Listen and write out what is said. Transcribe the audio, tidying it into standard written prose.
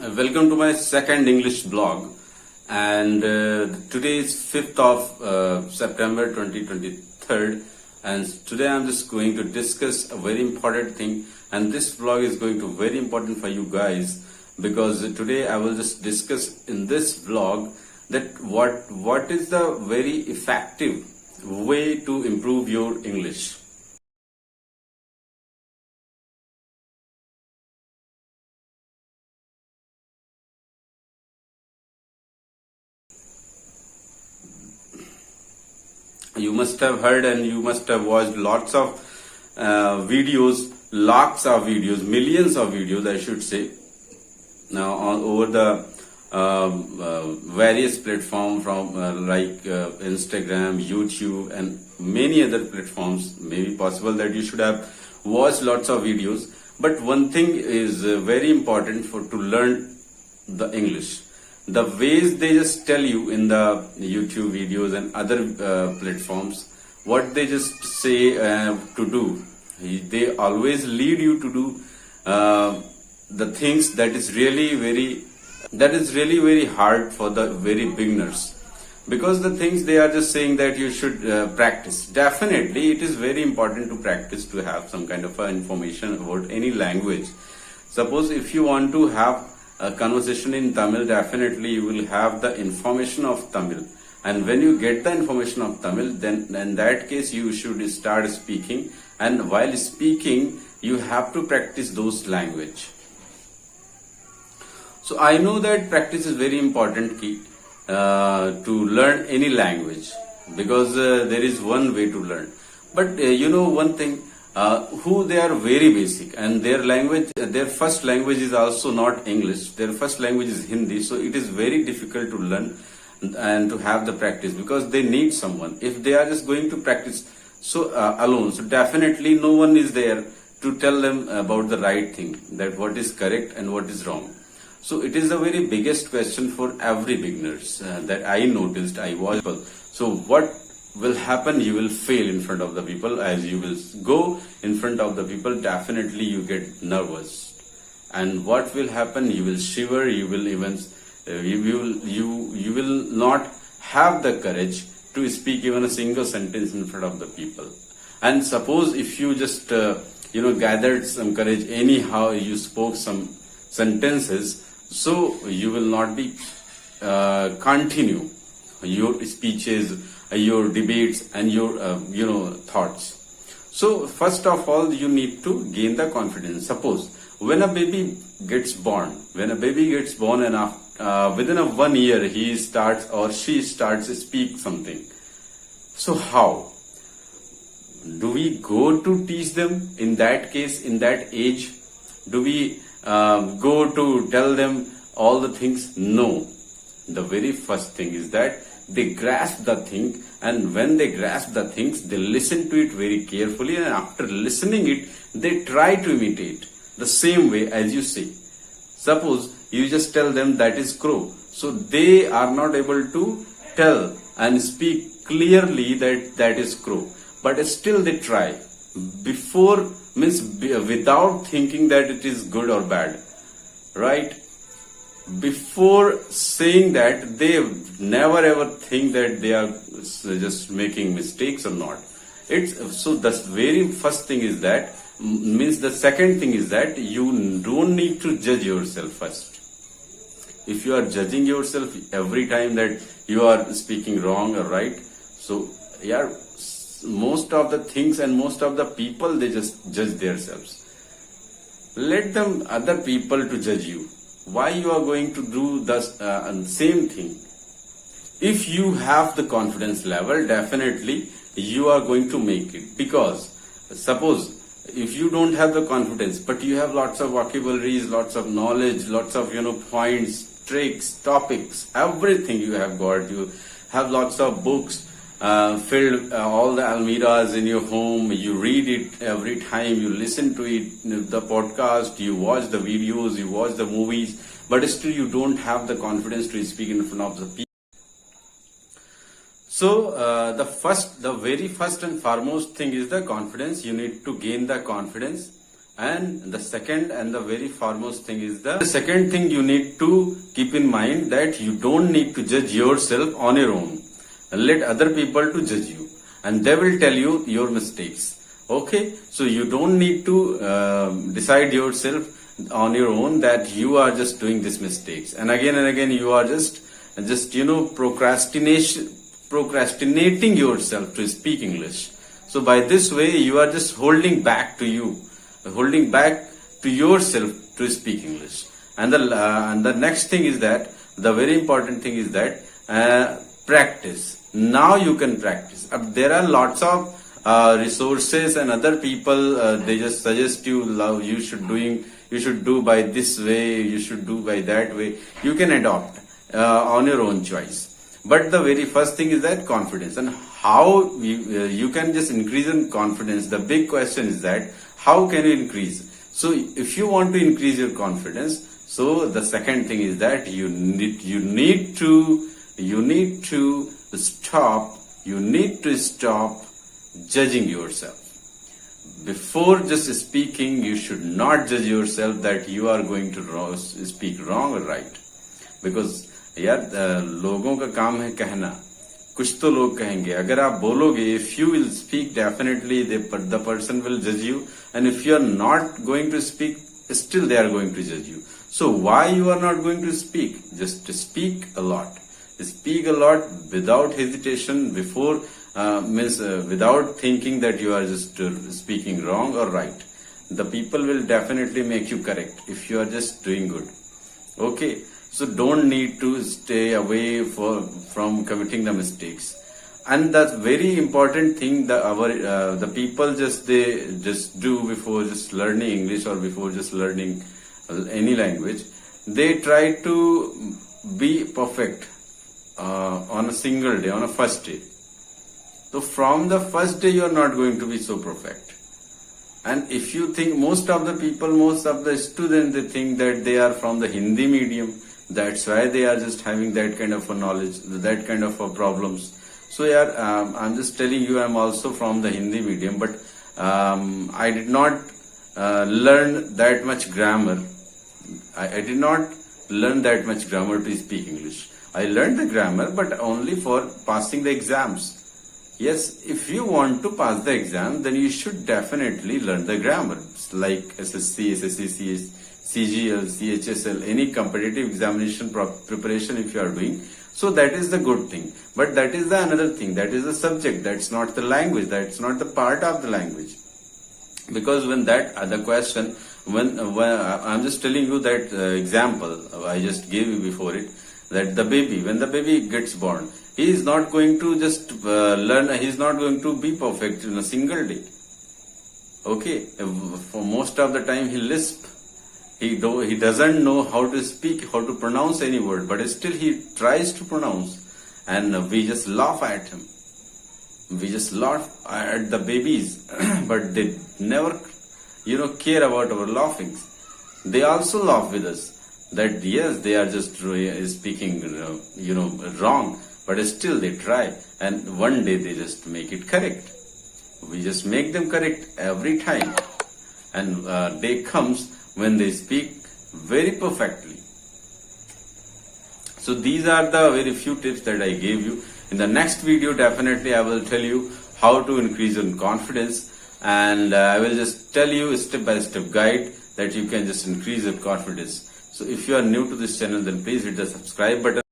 Welcome to my second English blog, and today is 5th of September 2023, and today I'm just going to discuss a very important thing, and this blog is going to very important for you guys because today I will just discuss in this blog that what is the very effective way to improve your English. You must have heard and you must have watched lots of videos, lakhs of videos, millions of videos, I should say, now over the various platforms from Instagram, YouTube, and many other platforms. Maybe possible that you should have watched lots of videos. But one thing is very important to learn the English. The ways they just tell you in the YouTube videos and other platforms, what they just say to do, they always lead you to do the things that is really very hard for the very beginners, because the things they are just saying that you should practice. Definitely it is very important to practice, to have some kind of information about any language. Suppose if you want to have a conversation in Tamil, definitely you will have the information of Tamil, and when you get the information of Tamil, then in that case you should start speaking, and while speaking you have to practice those language. So I know that practice is very important key to learn any language, because there is one way to learn. But you know one thing, who they are very basic, and their language, their first language is also not English. Their first language is Hindi, so it is very difficult to learn and to have the practice, because they need someone. If they are just going to practice alone, so definitely no one is there to tell them about the right thing, that what is correct and what is wrong. So it is the very biggest question for every beginners that I noticed. I was so what will happen? You will fail in front of the people. As you will go in front of the people, definitely you get nervous, and what will happen? You will shiver. You will even you will not have the courage to speak even a single sentence in front of the people. And suppose if you just gathered some courage, anyhow you spoke some sentences, so you will not be continue your speeches, your debates, and your thoughts. So first of all, you need to gain the confidence. Suppose when a baby gets born, and within 1 year he starts or she starts to speak something. So how do we go to teach them? In that case, in that age, do we go to tell them all the things? No. The very first thing is that they grasp the thing, and when they grasp the things, they listen to it very carefully, and after listening it, they try to imitate the same way as you say. Suppose you just tell them that is crow, so they are not able to tell and speak clearly that is crow, but still they try without thinking that it is good or bad, right? Before saying that, they never ever think that they are just making mistakes or not. So the very first thing is that, the second thing is that you don't need to judge yourself first. If you are judging yourself every time that you are speaking wrong or right, so yeah, most of the things and most of the people, they just judge themselves. Let them, other people, to judge you. Why you are going to do the same thing? If you have the confidence level, definitely you are going to make it. Because suppose if you don't have the confidence, but you have lots of vocabularies, lots of knowledge, lots of points, tricks, topics, everything you have got. You have lots of books filled all the almirahs in your home. You read it every time, you listen to it, the podcast, you watch the videos, you watch the movies, but still you don't have the confidence to speak in front of the people. So the very first and foremost thing is the confidence. You need to gain the confidence, And the second and the very foremost thing is the second thing you need to keep in mind, that you don't need to judge yourself on your own. Let other people to judge you, and they will tell you your mistakes. Okay, so you don't need to decide yourself on your own that you are just doing these mistakes, and again you are just procrastinating yourself to speak English. So by this way you are just holding back to yourself to speak English. And the next thing is that, the very important thing is that practice. Now you can practice. There are lots of resources and other people, they just suggest you should do by this way, you should do by that way. You can adopt on your own choice. But the very first thing is that confidence, and how you can just increase in confidence. The big question is that how can you increase? So if you want to increase your confidence, so the second thing is that you need to stop judging yourself. Before just speaking, you should not judge yourself that you are going to speak wrong or right. Because यार लोगों का काम है कहना, कुछ तो लोग कहेंगे. अगर आप बोलोगे, if you will speak, definitely the person will judge you, and if you are not going to speak, still they are going to judge you. So why you are not going to speak? Just speak a lot. Speak a lot without hesitation, without thinking that you are just speaking wrong or right. The people will definitely make you correct if you are just doing good. Okay. So don't need to stay away from committing the mistakes. And that's very important thing that the people they do before just learning English or before just learning any language. They try to be perfect on a single day, on a first day. So from the first day you are not going to be so perfect. And if you think, most of the students, they think that they are from the Hindi medium. That's why they are just having that kind of a knowledge, that kind of a problems. So yeah, I'm just telling you, I'm also from the Hindi medium, but I did not learn that much grammar. I did not learn that much grammar to speak English. I learned the grammar, but only for passing the exams. Yes, if you want to pass the exam, then you should definitely learn the grammar, like SSC, SSC, CGL, CHSL, any competitive examination preparation if you are doing. So that is the good thing. But that is the another thing. That is the subject. That's not the language. That's not the part of the language. Because when that other question, when I'm just telling you that example I just gave you before it, that when the baby gets born, he is not going to just learn. He is not going to be perfect in a single day. Okay, for most of the time he lisp. He doesn't know how to speak, how to pronounce any word, but still he tries to pronounce, and we just laugh at him. We just laugh at the babies, but they never, care about our laughings. They also laugh with us that yes, they are just speaking, wrong, but still they try, and one day they just make it correct. We just make them correct every time, and day comes when they speak very perfectly. So these are the very few tips that I gave you. In the next video, definitely I will tell you how to increase your confidence, and I will just tell you a step-by-step guide that you can just increase your confidence. So if you are new to this channel, then please hit the subscribe button.